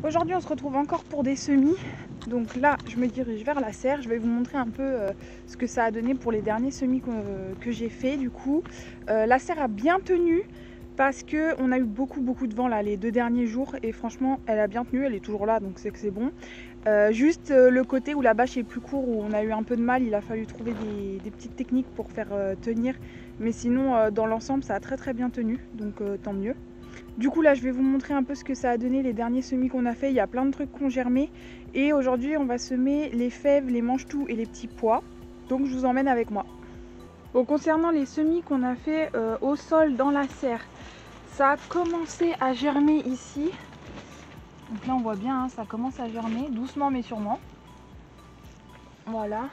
Aujourd'hui on se retrouve encore pour des semis. Donc là je me dirige vers la serre. Je vais vous montrer un peu ce que ça a donné pour les derniers semis que j'ai fait du coup. La serre a bien tenu parce qu'on a eu beaucoup de vent là les 2 derniers jours et franchement elle a bien tenu, elle est toujours là donc c'est que c'est bon. Juste le côté où la bâche est plus court, où on a eu un peu de mal, il a fallu trouver des petites techniques pour faire tenir. Mais sinon dans l'ensemble ça a très bien tenu, donc tant mieux. Du coup là je vais vous montrer un peu ce que ça a donné les derniers semis qu'on a fait. Il y a plein de trucs qui ont germé et aujourd'hui on va semer les fèves, les mange-tout et les petits pois. Donc je vous emmène avec moi. Bon, concernant les semis qu'on a fait au sol dans la serre, ça a commencé à germer ici. Donc là on voit bien, hein, ça commence à germer doucement mais sûrement. Voilà.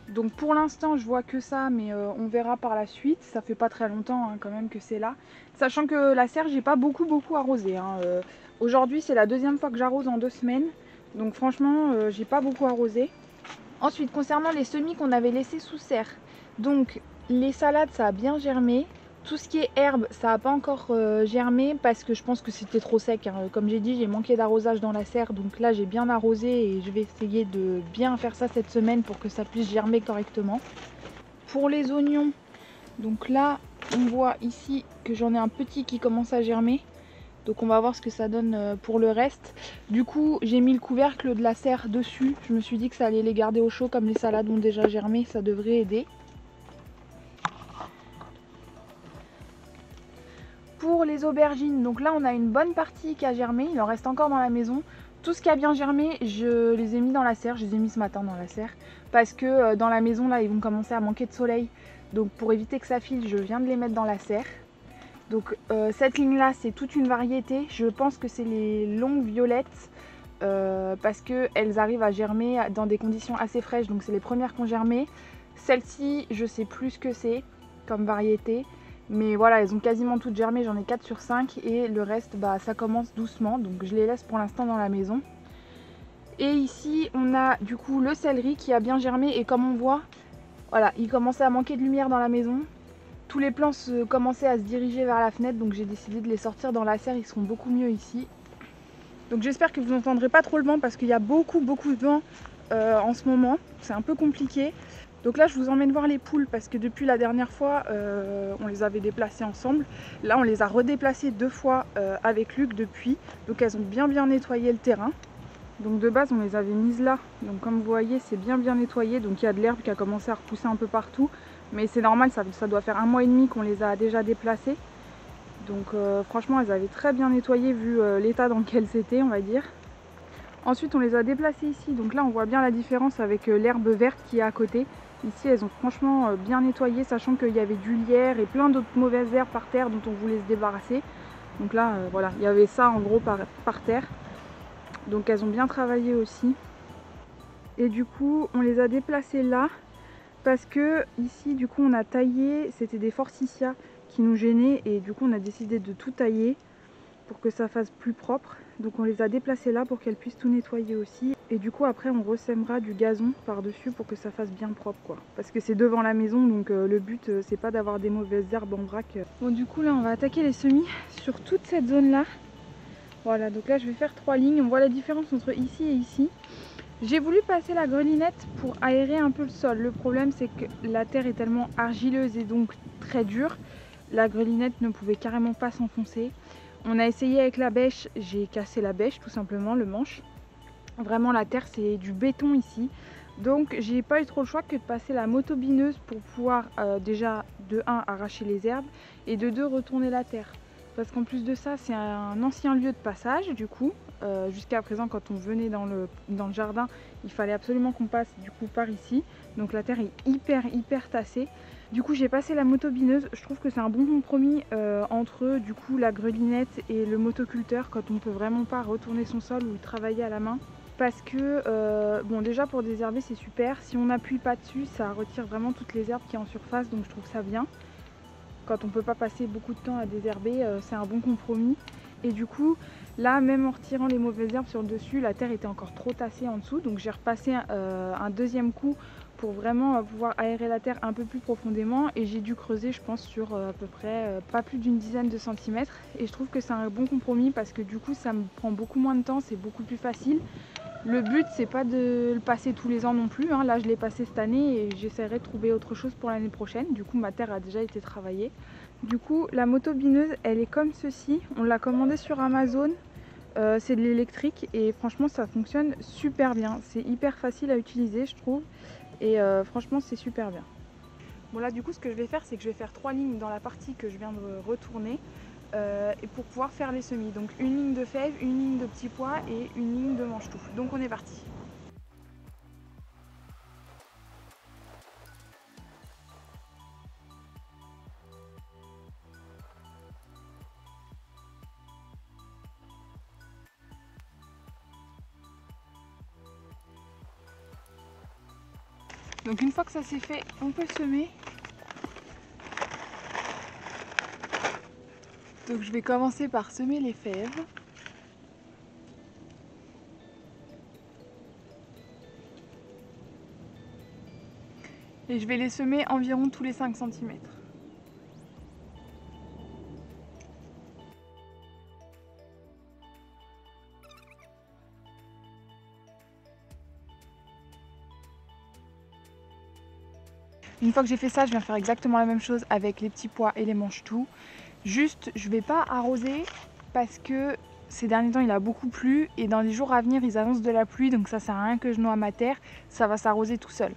Donc pour l'instant je vois que ça, mais on verra par la suite. Ça fait pas très longtemps hein, quand même que c'est là. Sachant que la serre j'ai pas beaucoup arrosé. Hein. Aujourd'hui c'est la 2e fois que j'arrose en 2 semaines. Donc franchement j'ai pas beaucoup arrosé. Ensuite concernant les semis qu'on avait laissés sous serre. Donc les salades ça a bien germé. Tout ce qui est herbe, ça n'a pas encore germé parce que je pense que c'était trop sec. Hein. Comme j'ai dit, j'ai manqué d'arrosage dans la serre. Donc là, j'ai bien arrosé et je vais essayer de bien faire ça cette semaine pour que ça puisse germer correctement. Pour les oignons, donc là, on voit ici que j'en ai un petit qui commence à germer. Donc on va voir ce que ça donne pour le reste. Du coup, j'ai mis le couvercle de la serre dessus. Je me suis dit que ça allait les garder au chaud comme les salades ont déjà germé. Ça devrait aider. Pour les aubergines, donc là on a une bonne partie qui a germé, il en reste encore dans la maison. Tout ce qui a bien germé, je les ai mis dans la serre, je les ai mis ce matin dans la serre. Parce que dans la maison là ils vont commencer à manquer de soleil. Donc pour éviter que ça file, je viens de les mettre dans la serre. Donc cette ligne là c'est toute une variété, je pense que c'est les longues violettes. Parce qu'elles arrivent à germer dans des conditions assez fraîches, donc c'est les premières qui ont germé. Celle-ci je sais plus ce que c'est comme variété. Mais voilà, elles ont quasiment toutes germé, j'en ai 4 sur 5 et le reste, bah, ça commence doucement. Donc je les laisse pour l'instant dans la maison. Et ici, on a du coup le céleri qui a bien germé et comme on voit, voilà, il commençait à manquer de lumière dans la maison. Tous les plants commençaient à se diriger vers la fenêtre, donc j'ai décidé de les sortir dans la serre, ils seront beaucoup mieux ici. Donc j'espère que vous n'entendrez pas trop le vent parce qu'il y a beaucoup de vent en ce moment. C'est un peu compliqué. Donc là je vous emmène voir les poules parce que depuis la dernière fois on les avait déplacées ensemble. Là on les a redéplacées 2 fois avec Luc depuis. Donc elles ont bien nettoyé le terrain. Donc de base on les avait mises là. Donc comme vous voyez c'est bien nettoyé. Donc il y a de l'herbe qui a commencé à repousser un peu partout. Mais c'est normal, ça doit faire 1 mois et demi qu'on les a déjà déplacées. Donc franchement elles avaient très bien nettoyé vu l'état dans lequel c'était on va dire. Ensuite on les a déplacées ici. Donc là on voit bien la différence avec l'herbe verte qui est à côté. Ici elles ont franchement bien nettoyé, sachant qu'il y avait du lierre et plein d'autres mauvaises herbes par terre dont on voulait se débarrasser. Donc là voilà, il y avait ça en gros par terre. Donc elles ont bien travaillé aussi. Et du coup on les a déplacées là parce que ici du coup on a taillé, c'était des forsythias qui nous gênaient et du coup on a décidé de tout tailler pour que ça fasse plus propre. Donc on les a déplacées là pour qu'elles puissent tout nettoyer aussi. Et du coup après on ressèmera du gazon par dessus pour que ça fasse bien propre quoi. Parce que c'est devant la maison donc le but c'est pas d'avoir des mauvaises herbes en vrac. Bon du coup là on va attaquer les semis sur toute cette zone là. Voilà, donc là je vais faire 3 lignes. On voit la différence entre ici et ici. J'ai voulu passer la grelinette pour aérer un peu le sol. Le problème c'est que la terre est tellement argileuse et donc très dure. La grelinette ne pouvait carrément pas s'enfoncer. On a essayé avec la bêche, j'ai cassé la bêche tout simplement, le manche. Vraiment la terre c'est du béton ici. Donc j'ai pas eu trop le choix que de passer la motobineuse pour pouvoir déjà de 1 arracher les herbes et de 2 retourner la terre. Parce qu'en plus de ça c'est un ancien lieu de passage du coup. Jusqu'à présent quand on venait dans le jardin il fallait absolument qu'on passe du coup par ici. Donc la terre est hyper tassée. Du coup j'ai passé la motobineuse, je trouve que c'est un bon compromis entre du coup la grelinette et le motoculteur quand on peut vraiment pas retourner son sol ou travailler à la main. Parce que bon déjà pour désherber c'est super, si on n'appuie pas dessus ça retire vraiment toutes les herbes qui sont en surface donc je trouve ça bien. Quand on peut pas passer beaucoup de temps à désherber c'est un bon compromis. Et du coup là même en retirant les mauvaises herbes sur le dessus la terre était encore trop tassée en dessous donc j'ai repassé un 2e coup pour vraiment pouvoir aérer la terre un peu plus profondément, et j'ai dû creuser je pense sur à peu près pas plus d'une dizaine de centimètres, et je trouve que c'est un bon compromis parce que du coup ça me prend beaucoup moins de temps, c'est beaucoup plus facile. Le but c'est pas de le passer tous les ans non plus, hein. Là je l'ai passé cette année et j'essaierai de trouver autre chose pour l'année prochaine. Du coup ma terre a déjà été travaillée. Du coup la moto bineuse elle est comme ceci, on l'a commandée sur Amazon. C'est de l'électrique et franchement ça fonctionne super bien, c'est hyper facile à utiliser je trouve, et franchement c'est super bien. Bon là du coup ce que je vais faire c'est que je vais faire 3 lignes dans la partie que je viens de retourner, et pour pouvoir faire les semis. Donc une ligne de fève, une ligne de petits pois et une ligne de manche-tout. Donc on est parti. Donc une fois que ça c'est fait, on peut semer. Donc je vais commencer par semer les fèves. Et je vais les semer environ tous les 5 cm. Une fois que j'ai fait ça, je viens faire exactement la même chose avec les petits pois et les manche-tout. Juste, je vais pas arroser parce que ces derniers temps il a beaucoup plu et dans les jours à venir ils annoncent de la pluie, donc ça sert à rien que je noie ma terre, ça va s'arroser tout seul.